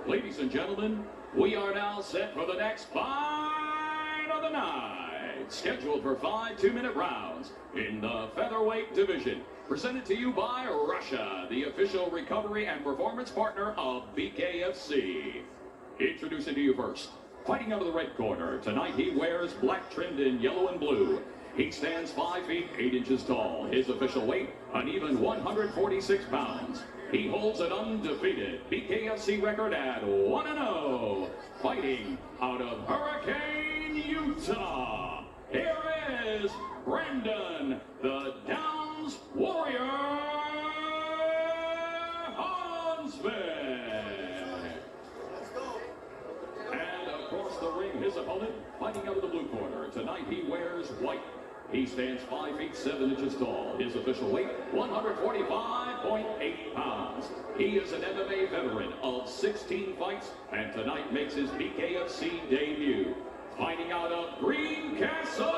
Ladies and gentlemen, we are now set for the next fight of the night. Scheduled for 5 2-minute rounds in the featherweight division. Presented to you by Russia, the official recovery and performance partner of BKFC. Introducing to you first, fighting out of the red corner. Tonight he wears black trimmed in yellow and blue. He stands 5 feet 8 inches tall. His official weight, an even 146 pounds. He holds an undefeated BKFC record at 1-0. Fighting out of Hurricane, Utah. Here is Brandon, the Downs Warrior Hansvik. And across the ring, his opponent, fighting out of the blue corner. Tonight he wears white. He stands 5 feet 7 inches tall. His official weight, 145.8 pounds. He is an MMA veteran of 16 fights, and tonight makes his BKFC debut. Fighting out of Greencastle,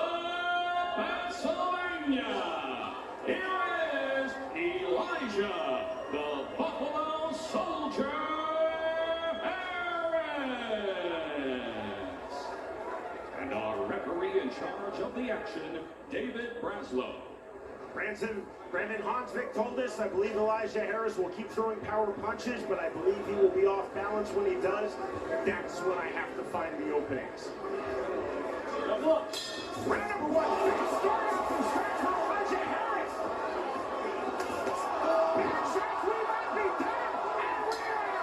Pennsylvania, here is Elijah, the Buffalo Soldier Harris. And our referee in charge of the action, David Braslow. Brandon Hansvik told us, I believe Elijah Harris will keep throwing power punches, but I believe he will be off balance when he does. That's when I have to find the openings. Now look, round number one, start off from scratch for Elijah Harris. Backtrack, we might be dead, and we are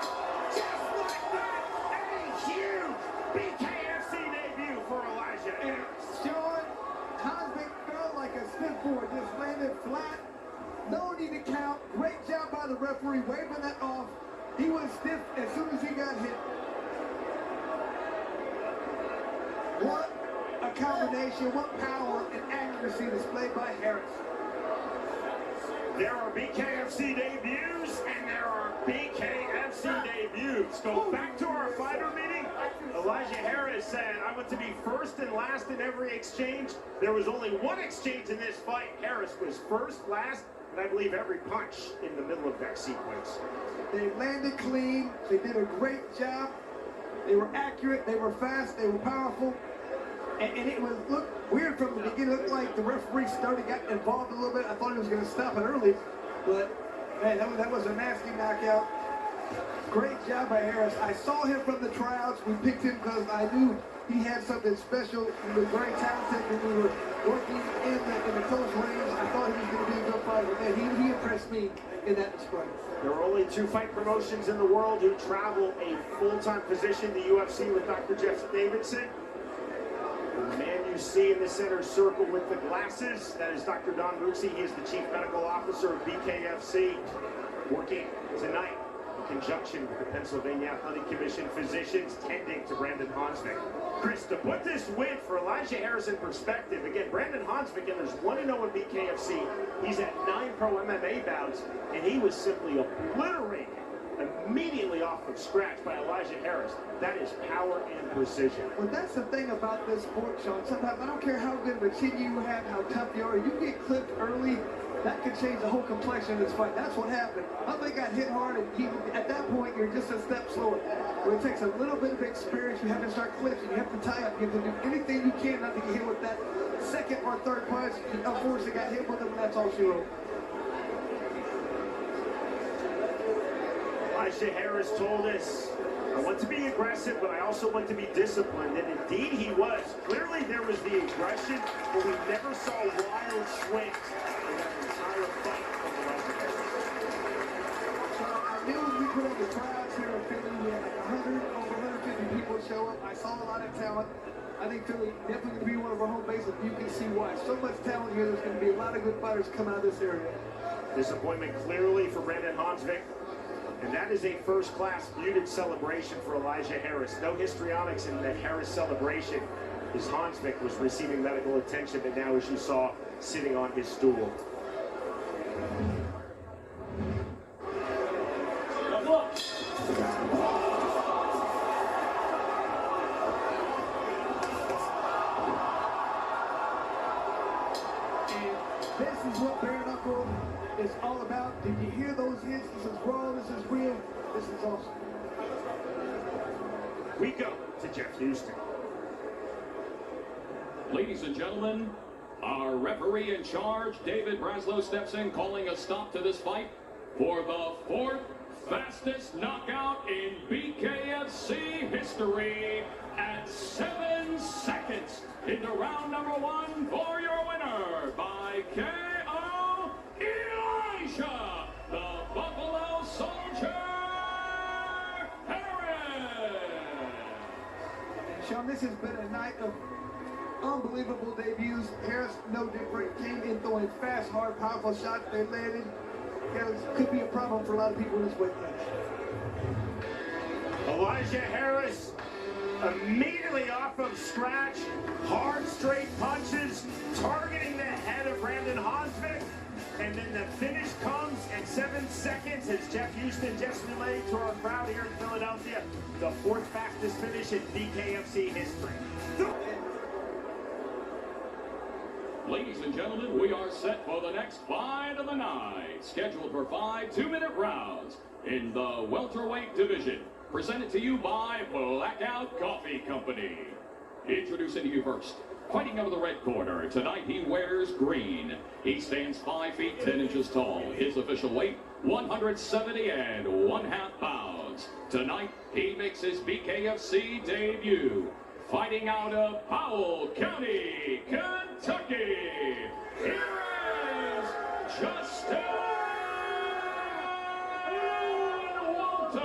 just like that. A huge BKFC debut for Elijah Harris. Sean, Hansvik felt like a spitboard, just landed flat. No need to count. Great job by the referee, waving that off. He was stiff as soon as he got hit. What a combination, what power and accuracy displayed by Harris. There are BKFC debuts and there are BKFC debuts. Go back to our fighter meeting. Elijah Harris said, I want to be first and last in every exchange. There was only one exchange in this fight. Harris was first, last, and I believe every punch in the middle of that sequence. They landed clean. They did a great job. They were accurate. They were fast. They were powerful. And it was looked weird from the beginning. It looked like the referee started got involved a little bit. I thought he was going to stop it early, but man, that was a nasty knockout. Great job by Harris. I saw him from the tryouts. We picked him because I knew he had something special. He was very talented when we were working in the close range. I thought he was going to be a good fighter. And he impressed me in that display. There are only 2 fight promotions in the world who travel a full-time position, the UFC with Dr. Jeff Davidson. The man you see in the center circle with the glasses, that is Dr. Don Bucci. He is the Chief Medical Officer of BKFC, working tonight in conjunction with the Pennsylvania Athletic Commission physicians tending to Brandon Hansvik. Chris, to put this win for Elijah Harris in perspective, again, Brandon Hansvik enters 1-0 in BKFC. He's at 9 pro MMA bouts, and he was simply obliterated immediately off of scratch by Elijah Harris. That is power and precision. Well, that's the thing about this sport, Sean. Sometimes, I don't care how good of a chin you have, how tough you are, you get clipped early, that could change the whole complexion of this fight. That's what happened. Huntley got hit hard, and at that point, you're just a step slower. Where it takes a little bit of experience, you have to start clinching, you have to tie up, you have to do anything you can not to get hit with that second or third punch. He unfortunately got hit with him, and that's all she wrote. Elijah Harris told us, I want to be aggressive, but I also want to be disciplined. And indeed he was. Clearly there was the aggression, but we never saw wild swings in that entire fight from Elijah Harris. I knew when we put on the crowds here in Philly, we had like 100, over 150 people show up. I saw a lot of talent. I think Philly definitely going to be one of our home bases. You can see why. So much talent here. There's going to be a lot of good fighters come out of this area. Disappointment clearly for Brandon Hansvik. And that is a first-class muted celebration for Elijah Harris. No histrionics in the Harris celebration, as Hansvik was receiving medical attention, but now, as you saw, sitting on his stool. Now look. And this is what bare knuckle is all about. Did you hear those hits? This is raw, this is real, this is awesome. we go to Jeff Houston. Ladies and gentlemen, our referee in charge, David Braslow, steps in, calling a stop to this fight for the fourth fastest knockout in BKFC history at 7 seconds into round number 1 for your winner by KO, Elijah, the Buffalo Soldier Harris. Sean, this has been a night of unbelievable debuts. Harris, no different, came in throwing fast, hard, powerful shots. They landed. Could be a problem for a lot of people in this weight class. Elijah Harris immediately off of scratch, hard straight punches, targeting the head of Brandon Hosvik, and then the finish comes at 7 seconds as Jeff Houston just relayed to our crowd here in Philadelphia, the fourth fastest finish in BKFC history. Ladies and gentlemen, we are set for the next fight of the night, scheduled for 5 2-minute rounds in the welterweight division, presented to you by Blackout Coffee Company. Introducing to you first, fighting out of the red corner, tonight he wears green. He stands 5 feet 10 inches tall. His official weight, 170 1/2 pounds. Tonight, he makes his BKFC debut. Fighting out of Powell County, Kentucky, here is Justin Walters.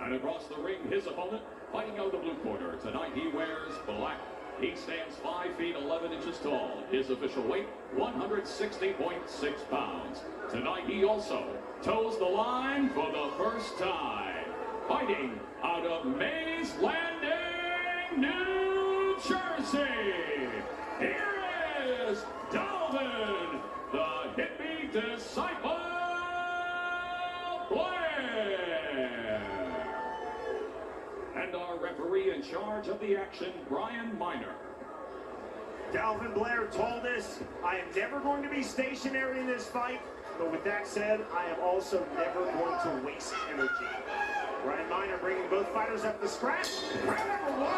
And across the ring, his opponent, fighting out of the blue corner. Tonight he wears black. He stands 5 feet 11 inches tall. His official weight, 160.6 pounds. Tonight he also toes the line for the first time. Fighting out of Mays Landing, New Jersey, here is Dalvin, the hippie disciple Blair. And our referee in charge of the action, Brian Miner. Dalvin Blair told us, I am never going to be stationary in this fight, but with that said, I am also never going to waste energy. Brian Miner bringing both fighters up the scratch. Round number 1.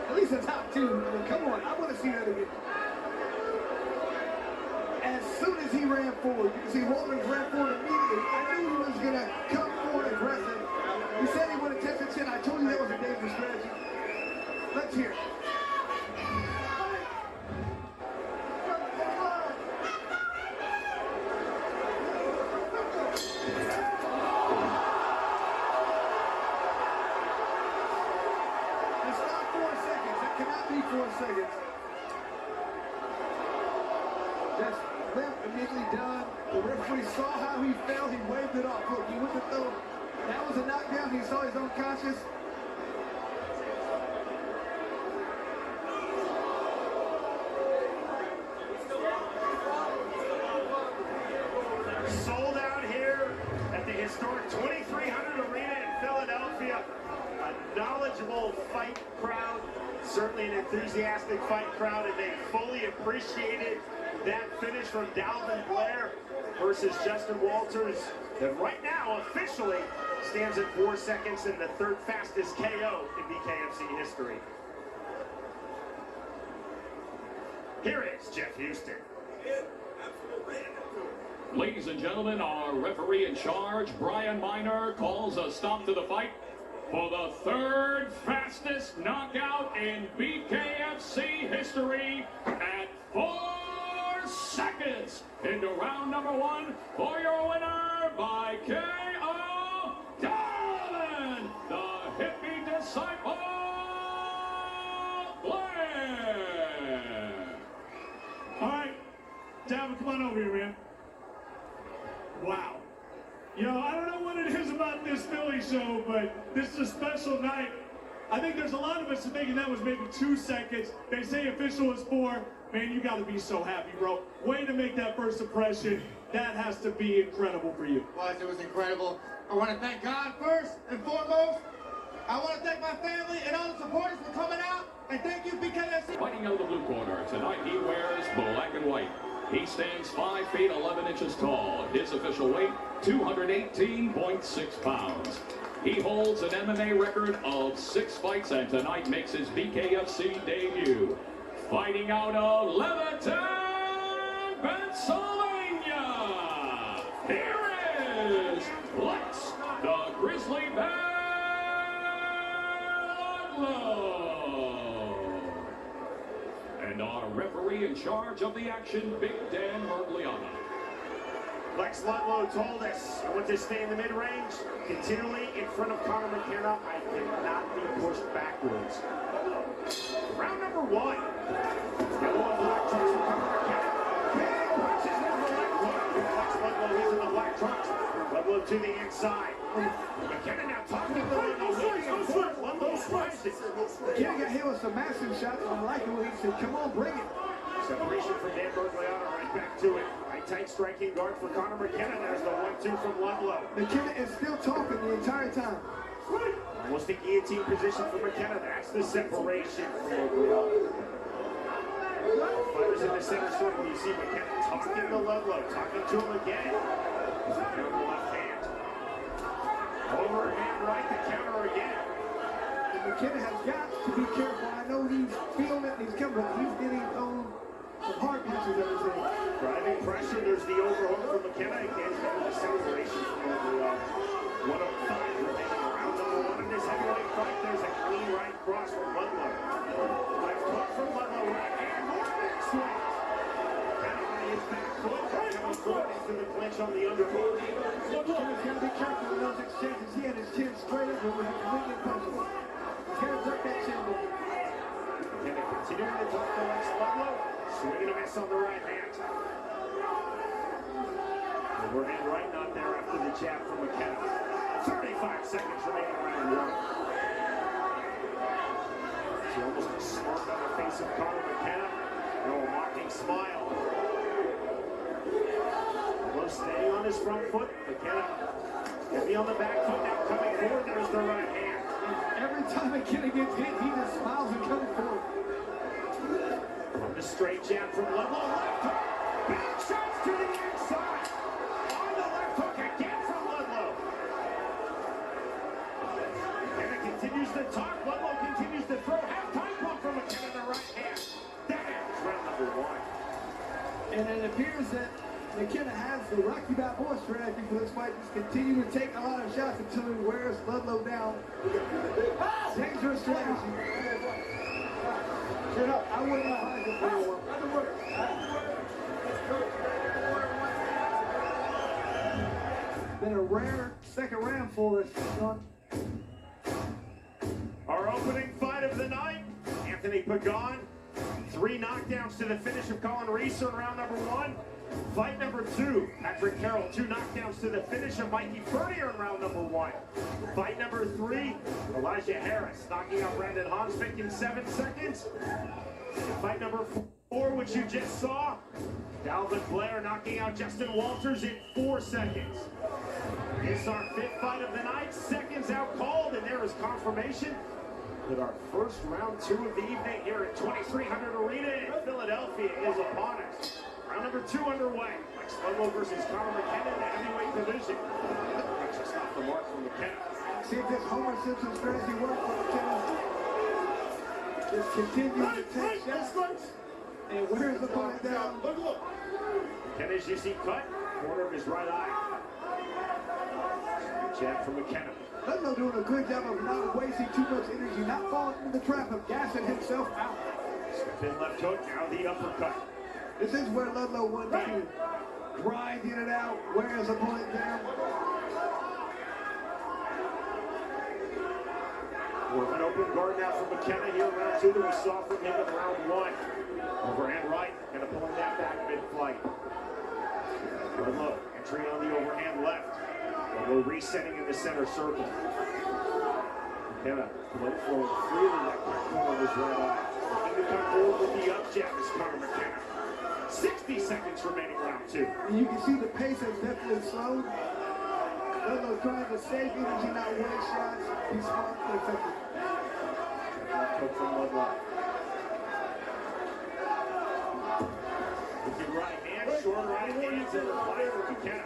At least the top 2. I mean, come on, I want to see that again. As soon as he ran forward, you can see Walters ran forward immediately. I knew he was going to come forward aggressive. He said he would have tested chin. I told you that was a dangerous strategy. Let's hear it. That's limp, immediately done. The referee saw how he fell. He waved it off. Look, he went to throw. That was a knockdown. He saw his own conscience. Sold out here at the historic 2300 Arena in Philadelphia. A knowledgeable fight crowd, certainly an enthusiastic fight crowd, and they fully appreciated that finish from Dalvin Blair versus Justin Walters, that right now officially stands at 4 seconds and the third fastest KO in BKFC history. Here is Jeff Houston. Ladies and gentlemen, our referee in charge, Brian Miner, calls a stop to the fight for the third fastest knockout in BKFC history at 4 seconds into round number 1 for your winner by KO, Dalvin, the hippie disciple biggest Philly show, but this is a special night. I think there's a lot of us thinking that was maybe 2 seconds. They say official is 4. Man, you got to be so happy, bro. Way to make that first impression. That has to be incredible for you. It was incredible. I want to thank God first and foremost. I want to thank my family and all the supporters for coming out. And thank you, BKFC. Fighting out of the blue corner, tonight he wears black and white. He stands 5 feet 11 inches tall. His official weight, 218.6 pounds. He holds an MMA record of 6 fights and tonight makes his BKFC debut. Fighting out of Leviton, Pennsylvania, here is Lex, the Grizzly Bear Ludlow. And our referee in charge of the action, Big Dan Mergliana. Lex Ludlow told us, I want to stay in the mid-range, continually in front of Conor McKenna. I cannot be pushed backwards. Round number 1. Yellow and black trunks for Conor McKenna. Big punches into the left hook. Lex Ludlow is in the black trunks. Ludlow to the inside. McKenna now talking to Ludlow. Ludlow slices. McKenna got hit with some massive shots, and I like it when he said, come on, bring it. Separation from Dan Bergliano, right back to it. Tight striking guard for Conor McKenna. There's the 1-2 from Ludlow. McKenna is still talking the entire time. Almost a guillotine position for McKenna. That's the separation from Bergliano. Fighters in the center circle. You see McKenna talking to Ludlow, talking to him again. Down the left hand. Overhand right, the counter again. And McKenna has got to be careful. I know he's feeling it and he's coming, but he's getting some hard punches every day. Driving pressure, there's the overhook from McKenna. Again, the separation from Ludlow. 105 remaining round number 1 in this heavyweight fight. There's a clean right cross from Ludlow. Left hook from Ludlow, right hand, more big swing. McKenna on his back foot, coming forward into the clinch on the underhook. McKenna's got to be careful in those exchanges. He had his chin straight up and was completely punchable. He's got to tuck that chin down. McKenna continuing to talk to Lex Ludlow. Swing and a miss on the right hand. Overhand right, not there after the jab from McKenna. 35 seconds remaining round 1. See almost a smirk on the face of Conor McKenna. No, a mocking smile. Ludlow staying on his front foot. McKenna heavy on the back foot now coming forward. There's the right hand. Every time McKenna gets hit, he just smiles and comes forward. From the straight jab from Ludlow, left hook, back shots to the inside. On the left hook again from Ludlow. McKenna continues to talk, Ludlow continues to throw. Half-time pump from McKenna in the right hand. That ends round number 1. And it appears that McKenna has the Rocky Balboa strategy for this fight. Just continue to take a lot of shots until he wears Ludlow down. Dangerous strategy. I wouldn't advise it for you. Been a rare second round for us, Sean. Our opening fight of the night, Anthony Pagan. 3 knockdowns to the finish of Colin Reese in round number 1. Fight number 2, Patrick Carroll, 2 knockdowns to the finish of Mikey Fernier in round number 1. Fight number 3, Elijah Harris knocking out Brandon Hansvik in 7 seconds. Fight number 4, which you just saw, Dalvin Blair knocking out Justin Walters in 4 seconds. It's our 5th fight of the night, seconds out called, and there is confirmation that our first round 2 of the evening here at 2300 Arena in Philadelphia is upon us. Round number 2 underway. Lex Ludlow versus Conor McKenna in the heavyweight division. That's just off the mark from McKenna. See if this Homer Simpson strategy works for McKenna. Just continue to take shots. And where's the opponent down? McKenna, as you see, cut. Corner of his right eye. Jab from McKenna. Ludlow doing a good job of not wasting too much energy, not falling into the trap of gassing himself out. Step in left hook, now the uppercut. This is where Ludlow won the game. Grind in and out, wear his opponent down. More of an open guard now from McKenna here in round 2 that we saw from him in round 1. Overhand right, gonna pull him that back mid-flight. Ludlow entry on the overhand left. We're resetting in the center circle. McKenna, blood flowing freely that corner of his right eye. Looking to come forward with the up jab is Conor McKenna. 60 seconds remaining round 2. And you can see the pace has definitely slowed. Ludlow trying to save energy, not winning shots. He's smart and effective. Hook from Ludlow. Looking right hand, short right hand to the fire for McKenna.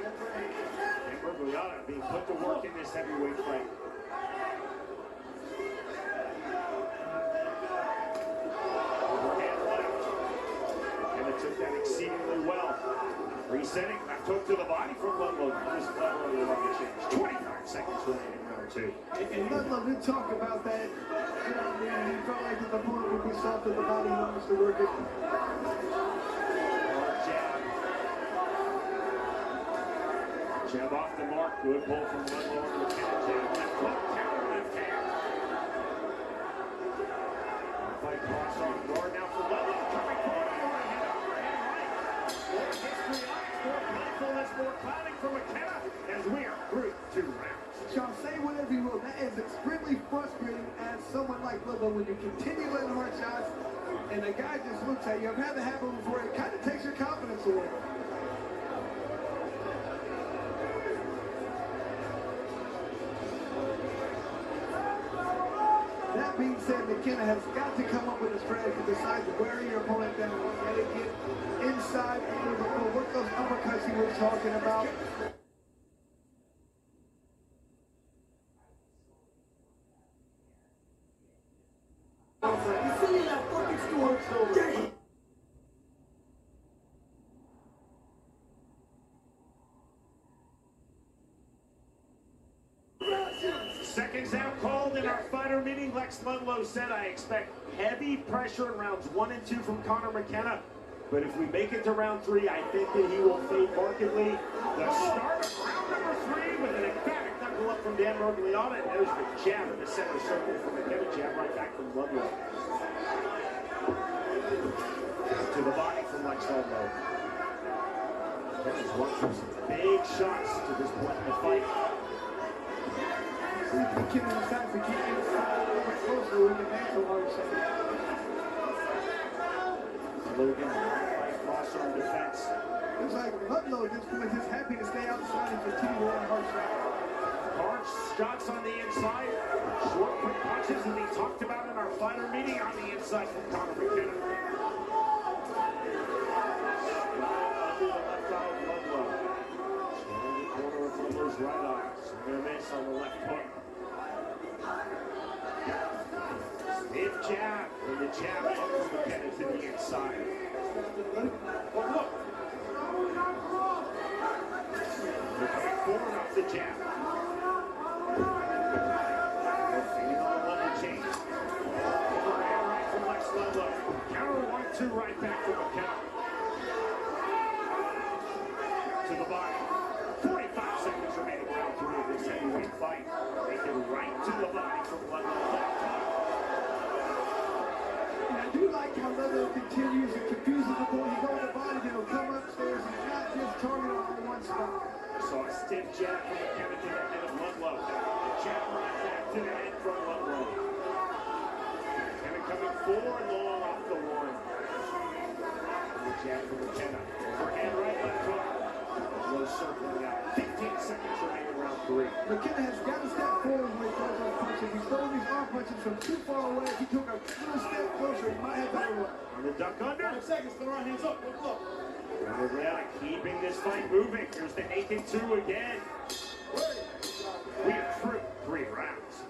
And Bergliata being put to work in this heavyweight fight. Overhand left. McKenna took that exceedingly well. Resetting, left hook to the body from Ludlow. This Ludlow will have a change. 25 seconds remaining in round 2. And Ludlow did talk about that. You know, I mean, he felt like his opponent would be soft in the body. He wants to work it. Jab off the mark. Good pull from Ludlow on the McKenna jab. Left hook, counter left hand. Fight cross on guard now for Ludlow. Coming forward, overhand, overhand right. More history eyes, more painfulness, more clouding for McKenna as we are through 2 rounds. Sean, say whatever you will. That is extremely frustrating as someone like Ludlow when you continue letting hard shots and the guy just looks at you. I've had that happen before. It kind of takes your confidence away. That being said, McKenna has got to come up with a strategy besides wearing your opponent down. You got to get inside and work those uppercuts he was talking about. Seconds out called in our fighter meeting. Lex Ludlow said, I expect heavy pressure in rounds 1 and 2 from Conor McKenna. But if we make it to round 3, I think that he will fade markedly. The start of round number 3 with an emphatic knuckle up from Dan Bergliata. And there's the jab in the center circle from McKenna. Jab right back from Ludlow. To the body from Lex Ludlow. McKenna's run through some big shots to this point in the fight. McKenna decides to keep inside a little bit closer with the ankle hard shot. Logan, cross-arm defense. Looks like Ludlow at this point is happy to stay outside and continue to run hard shots. Hard shots on the inside, short quick punches, and he talked about in our fighter meeting on the inside from Conor McKenna. To the left eye of Ludlow. Swinging the corner of Ludlow's right eye. Swing and a miss on the left hook. Stiff jab, and the jab up from McKenna to the inside. But look. They're coming forward off the jab. Feeding on the level change. Overhand right from Lex Ludlow. Counter 1-2 right back from McKenna. To the body. 45 seconds remaining round 3 of this heavyweight fight. Taken right to the body from Ludlow. I do like how Ludlow continues and confuses the boy. He goes to the body, then he'll come upstairs and not just target on one spot. Saw a stiff jab from McKenna to the head of Ludlow. Jab right back to the head from Ludlow. McKenna coming forward long off the one. And the jab from McKenna. Overhand right left hook. Ludlow circling out. 15 seconds remaining round 3. McKenna has got to step forward when he throws those punches. He's throwing these arm punches from too far away. If he took a little step closer, he might have better luck. On the duck under. 5 seconds, put our hands up, look. Bergliata keeping this fight moving. Here's the naked 2 again. We are through 3 rounds.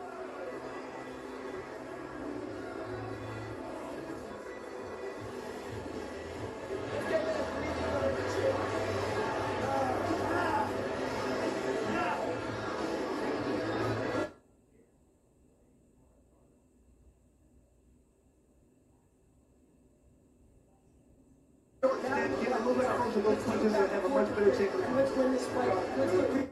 Get a little bit closer, those punches will have a much better chance. Let's win this fight. Let's win.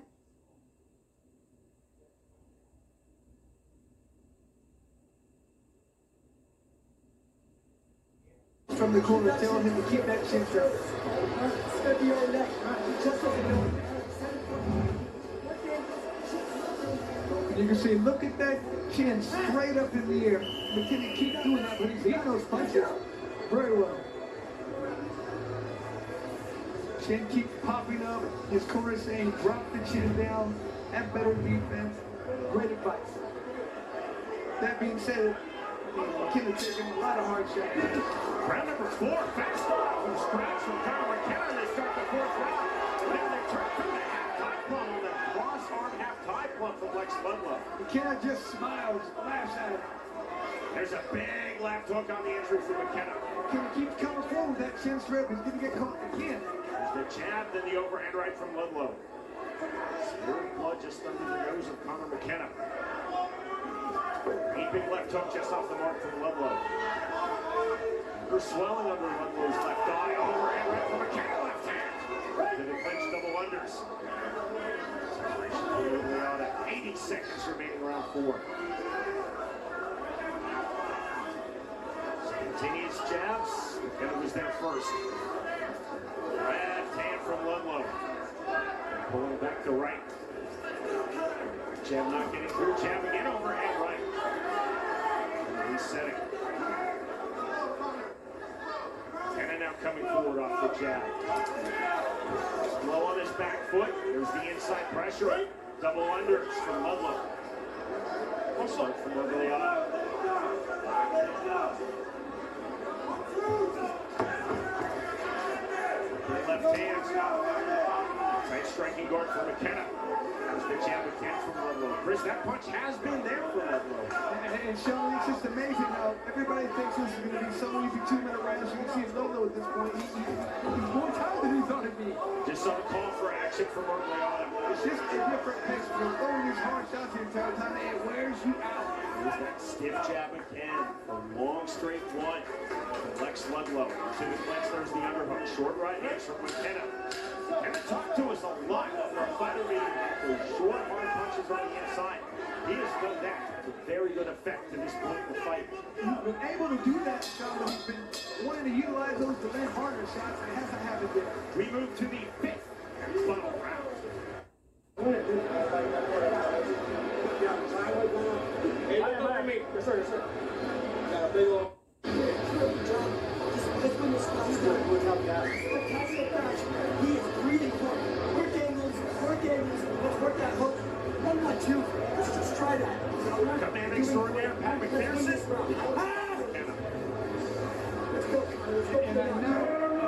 From the corner, telling him to keep that chin strap. It's gonna be your neck. Just so you know. You can see, look at that chin straight up in the air. McKenna keeps doing that, but he's hitting those punches very well. Chin keeps popping up. His corner saying, drop the chin down, have better defense. Great advice. That being said, McKenna taking a lot of hard shots. Round number 4, fast start from scratch from Conor McKenna. They start the 4th round. Now they turn from the half-tie plum on that cross-arm half-tie plum from Lex Ludlow. McKenna just smiles, laughs at him. There's a big left hook on the entry for McKenna. McKenna keeps coming forward with that chin strap. He's going to get caught again. There's the jab, then the overhand right from Ludlow. Spilling blood just under the nose of Conor McKenna. Big left hook just off the mark from Ludlow. There's swelling under Ludlow's left eye. Overhand right from McKenna, left hand. Then the clinch double unders. Separation at 80 seconds remaining round 4. Continues jabs. McKenna was there first. Left hand from Ludlow. Pulling back to right. Jab not getting through. Jab again, overhand right. Resetting. And now coming forward off the jab. Low on his back foot. There's the inside pressure. Double unders from Ludlow. Start from over the eye. Left hand. Tight striking guard for McKenna. There's the jab again from Ludlow. Chris, that punch has been there for Ludlow. And Sean, it's just amazing how everybody thinks this is going to be so easy 2-minute rounds. You can see Ludlow at this point. He's more tired than he thought it'd be. Just saw the call for action from Orleana. It's just a different pace. You're throwing these hard shots the entire time, and it wears you out. There's that stiff jab again. A long straight one. Lex Ludlow to the clinch. There's the underhook. Short right hands from McKenna. McKenna talked to us a lot for a fighter meeting. Those short, hard punches on the inside. He has done that to very good effect to this point in the fight. He's been able to do that, Sean, but he's been wanting to utilize those to land harder shots, and it hasn't happened yet. We move to the 5th and final round. Hey, man, me. Yes, sir, yes, sir. Got a big old... Let's win this fight. He is breathing for it. Work angles, let's work that hook. 1, 1, 2. Let's just try that. Command extraordinaire, Pat McPherson. Let's go. And I know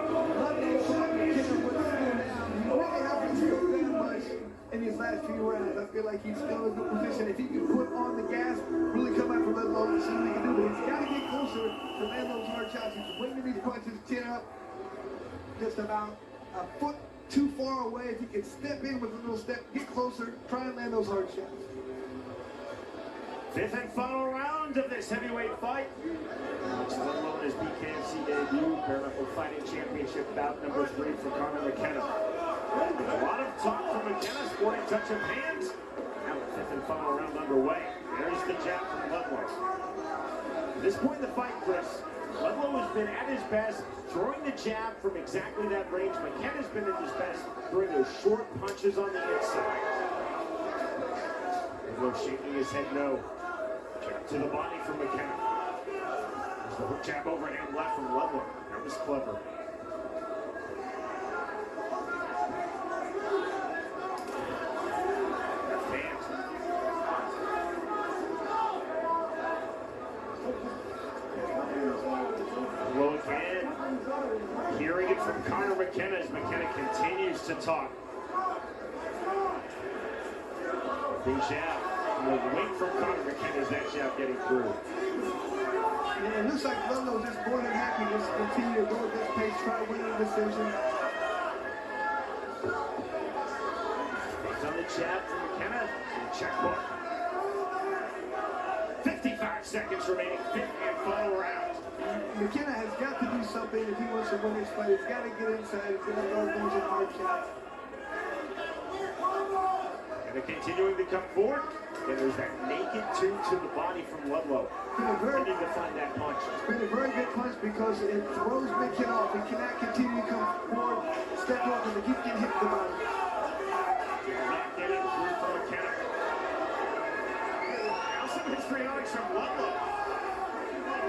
Ludlow thought McKenna would slow down. He really hasn't slowed that much in these last few rounds. I feel like he's still in a good position. If he can put on the gas, really come after Ludlow and see what he can do. But he's got to get closer to land those hard shots. He's waiting these punches, chin up, just about a foot too far away. If he can step in with a little step, get closer, try and land those hard shots. 5th and final round of this heavyweight fight. Lex Ludlow in his BKFC debut, bare knuckle fighting championship bout number 3 for Conor McKenna. A lot of talk from McKenna, sporting touch of hands. Now the 5th and final round underway. There's the jab from Ludlow. At this point in the fight, Chris, Ludlow has been at his best throwing the jab from exactly that range. McKenna's been at his best throwing those short punches on the inside. Ludlow shaking his head no. Jab to the body from McKenna. There's the hook jab overhand left from Ludlow. That was clever. Left hand. Ludlow again. Hearing it from Conor McKenna as McKenna continues to talk. Big jab. The wait from Conor McKenna is that jab getting through. And it looks like Ludlow just more than happy to just continue to go at this pace, try to win the decision. He's on the jab from McKenna. Checkbook. 55 seconds remaining. 5th and final round. McKenna has got to do something if he wants to win this fight. He's got to get inside. He's got to go things in hard shots. And they're continuing to come forward. And there's that naked two to the body from Ludlow. Continuing to find that punch. It's been a very good punch because it throws McKenna off. He cannot continue to come forward, step up, and keep getting hit in the body. Not getting through from McKenna. histrionics from Ludlow.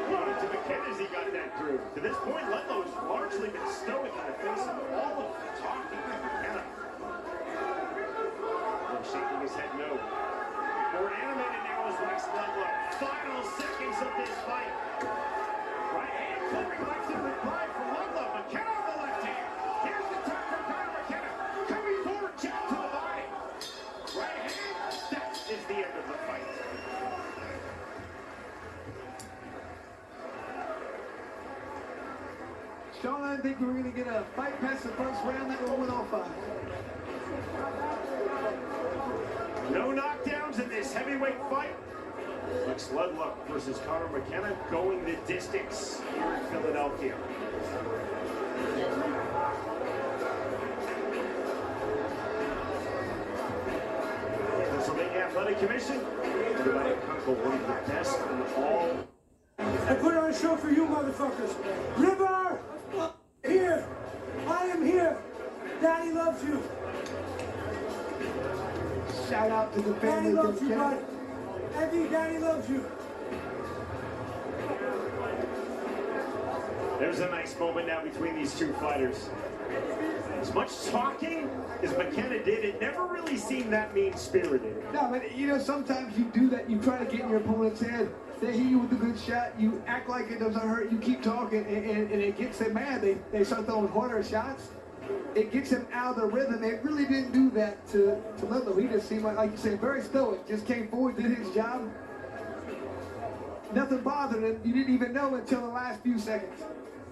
Going to McKenna as he got that through. To this point, Ludlow has largely been stoic in the face of all of the talking from McKenna. Ludlow shaking his head no. More animated now is Lex Ludlow. Final seconds of this fight. Right hand clipping right to the reply from Ludlow. McKenna on the left hand. Here's the turn from Conor McKenna. Coming forward, jab to the body. Right hand. That is the end of the fight. Sean, I didn't think we were going to get a fight past the first round. That one went off fine. No knockdowns in this heavyweight fight. Lex Ludlow versus Conor McKenna going the distance here in Philadelphia. Pennsylvania Athletic Commission, everybody Kunkel, one of the best in all. I put on a show for you motherfuckers. River! Here! I am here! Daddy loves you! Shout out to the family. Daddy loves you, bud! Evie, Daddy loves you! There's a nice moment now between these two fighters. As much talking as McKenna did, it never really seemed that mean-spirited. No, but you know, sometimes you do that. You try to get in your opponent's head. They hit you with a good shot. You act like it doesn't hurt. You keep talking, and it gets them mad. They start throwing harder shots. It gets them out of the rhythm. They really didn't do that to Ludlow. He just seemed like you said, very stoic. Just came forward, did his job. Nothing bothered him. You didn't even know until the last few seconds.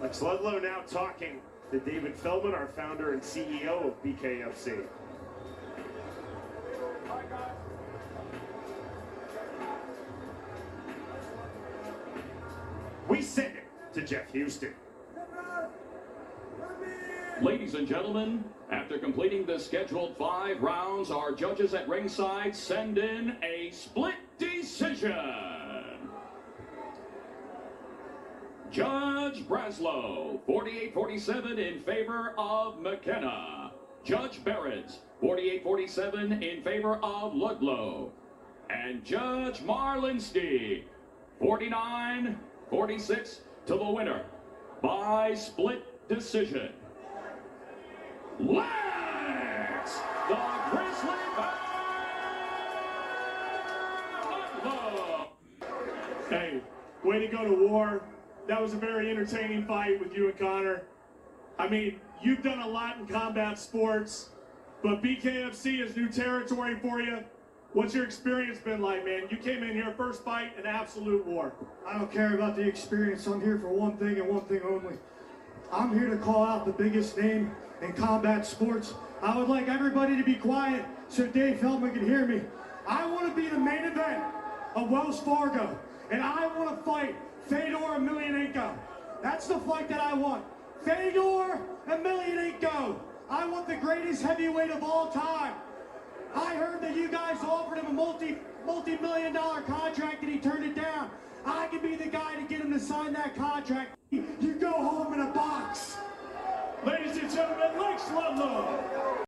Lex Ludlow now talking to David Feldman, our founder and CEO of BKFC. We send it to Jeff Houston. Ladies and gentlemen, after completing the scheduled 5 rounds, our judges at ringside send in a split decision. Judge Braslow, 48-47 in favor of McKenna. Judge Barrett, 48-47 in favor of Ludlow. And Judge Marlinski, 49-46 to the winner by split decision. Lex, the Grizzly Bear Ludlow. Hey, way to go to war. That was a very entertaining fight with you and Conor. I mean, you've done a lot in combat sports, but BKFC is new territory for you. What's your experience been like, man? You came in here, first fight, an absolute war. I don't care about the experience. I'm here for one thing and one thing only. I'm here to call out the biggest name in combat sports. I would like everybody to be quiet so Dave Feldman can hear me. I want to be the main event of Wells Fargo, and I want to fight Fedor Emelianenko. That's the fight that I want. Fedor Emelianenko. I want the greatest heavyweight of all time. I heard that you guys offered him a multi-million-dollar contract and he turned it down. I can be the guy to get him to sign that contract. You go home in a box. Ladies and gentlemen, Lex Ludlow.